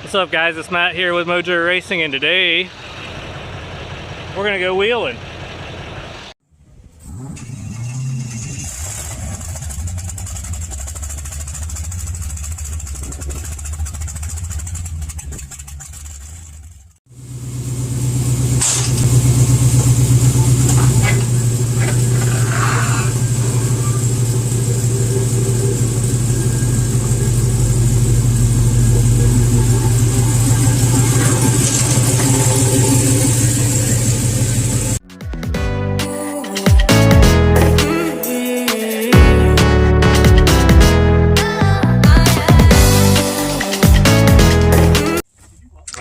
What's up, guys? It's Matt here with Mojo Racing, and today we're gonna go wheeling.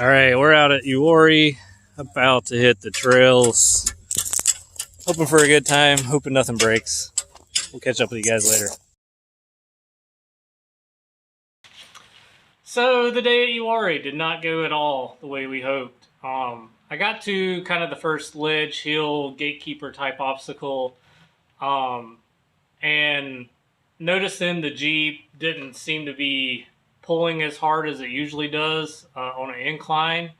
All right, we're out at Uwharrie, about to hit the trails. Hoping for a good time, hoping nothing breaks. We'll catch up with you guys later. So the day at Uwharrie did not go at all the way we hoped. I got to kind of the first ledge, hill, gatekeeper type obstacle, and noticed then the Jeep didn't seem to be pulling as hard as it usually does on an incline.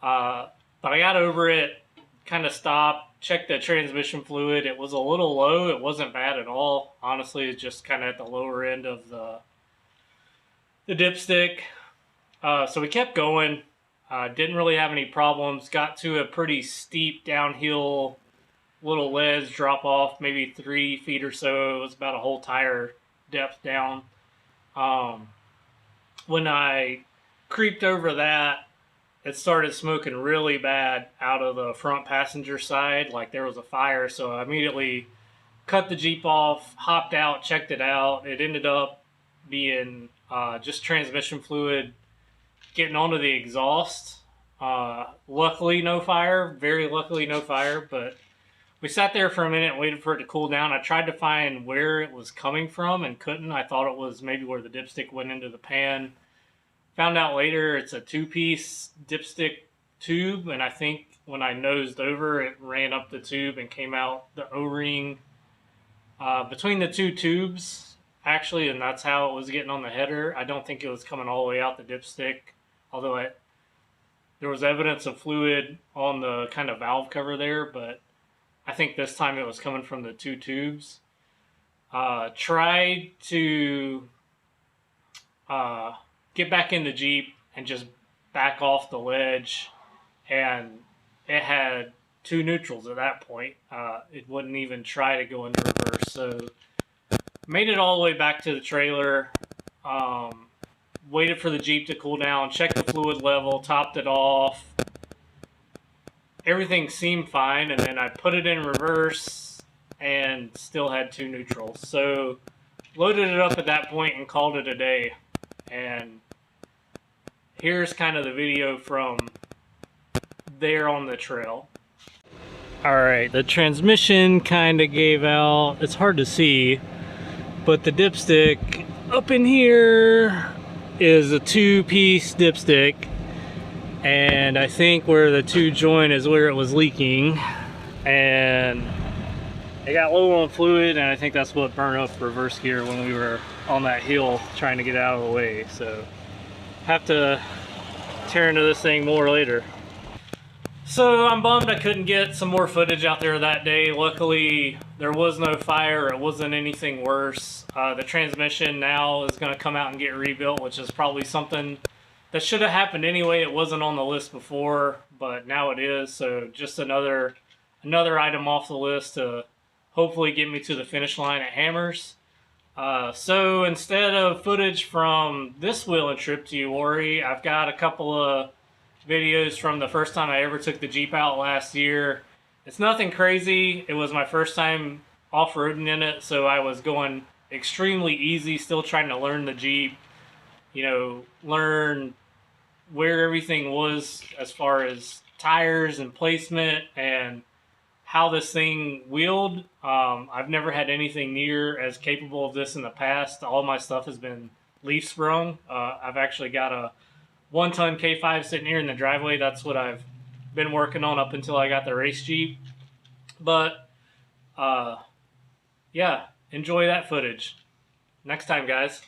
But I got over it, kind of stopped, checked the transmission fluid. It was a little low. It wasn't bad at all. Honestly, it's just kind of at the lower end of the dipstick. So we kept going. Didn't really have any problems. Got to a pretty steep downhill little ledge drop off, maybe 3 feet or so. It was about a whole tire depth down. When I creeped over that, it started smoking really bad out of the front passenger side, like there was a fire. So I immediately cut the Jeep off, hopped out, checked it out. It ended up being just transmission fluid getting onto the exhaust. Luckily no fire, very luckily no fire, but we sat there for a minute and waited for it to cool down. I tried to find where it was coming from and couldn't. I thought it was maybe where the dipstick went into the pan. Found out later it's a 2-piece dipstick tube, and I think when I nosed over, it ran up the tube and came out the O-ring between the 2 tubes, actually, and that's how it was getting on the header. I don't think it was coming all the way out the dipstick, although there was evidence of fluid on the kind of valve cover there, but I think this time it was coming from the 2 tubes. Tried to get back in the Jeep and just back off the ledge, and it had 2 neutrals at that point. It wouldn't even try to go into reverse, so made it all the way back to the trailer, waited for the Jeep to cool down, checked the fluid level, topped it off. Everything seemed fine, and then I put it in reverse and still had 2 neutrals. So loaded it up at that point and called it a day. And here's kind of the video from there on the trail. Alright, the transmission kind of gave out. It's hard to see, but the dipstick up in here is a 2-piece dipstick. And I think where the 2 join is where it was leaking, and it got low on fluid, and I think that's what burned up reverse gear when we were on that hill trying to get out of the way. So have to tear into this thing more later. So I'm bummed I couldn't get some more footage out there that day. Luckily there was no fire. It wasn't anything worse. The transmission now is going to come out and get rebuilt, which is probably something that should have happened anyway. It wasn't on the list before, but now it is. So just another item off the list to hopefully get me to the finish line at Hammers. So instead of footage from this wheeling trip to Uwharrie, I've got a couple of videos from the first time I ever took the Jeep out last year. It's nothing crazy. It was my first time off-roading in it, so I was going extremely easy, still trying to learn the Jeep. You know, learn where everything was as far as tires and placement and how this thing wheeled. I've never had anything near as capable of this in the past. All my stuff has been leaf sprung. I've actually got a 1-ton K5 sitting here in the driveway. That's what I've been working on up until I got the race Jeep. But yeah, enjoy that footage. Next time, guys.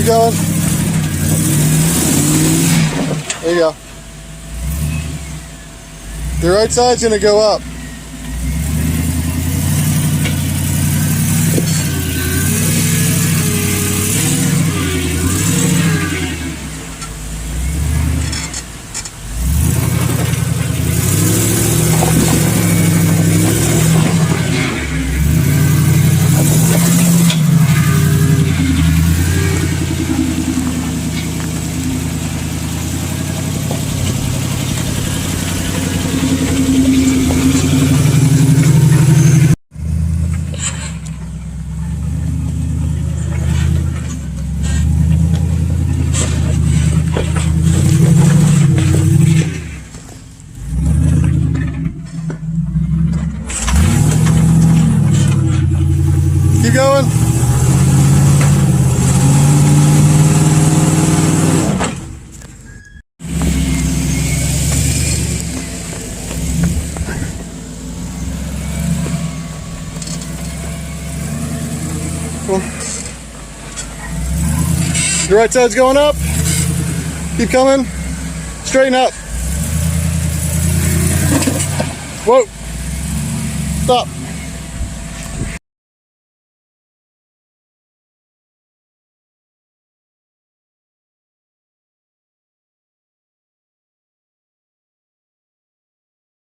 Keep going. There you go. The right side's gonna go up. Keep going. Cool. The right side's going up. Keep coming. Straighten up. Whoa. Stop.